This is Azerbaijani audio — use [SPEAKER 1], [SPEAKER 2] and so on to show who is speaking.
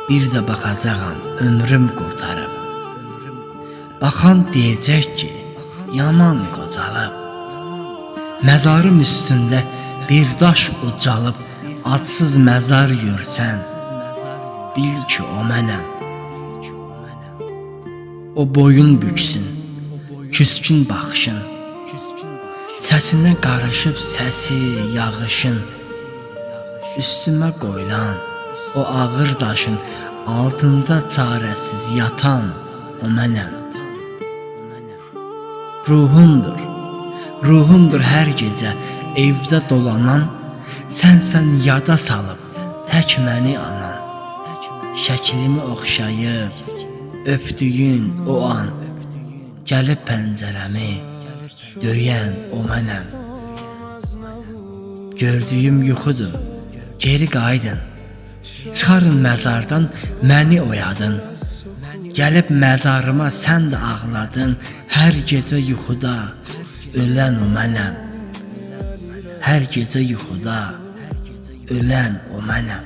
[SPEAKER 1] Bir də baxacağam ömrüm qurtarıb. Baxan deyəcək ki, yaman qocalıb. Məzarım üstündə bir daş ucalıb, adsız məzar görsən, bil ki o mənəm. O boyun büksün, küskün baxışın, səsinə qarışıb səsi, yağışın, üstümə qoyulan o ağır daşın altında çarəsiz yatan o mənəm. Ruhumdur hər gecə evdə dolanan, sənsən yada salıb tək məni anan. Şəklimi oxşayıb öpdüyün o an, gəlib pəncərəmi döyən o mənəm. Gördüyüm yuxudur, geri qaydın. Çıxarın məzardan, məni oyadın. Gəlib məzarıma sən də ağladın. Hər gecə yuxuda ölən o mənəm. Hər gecə yuxuda ölən o mənəm.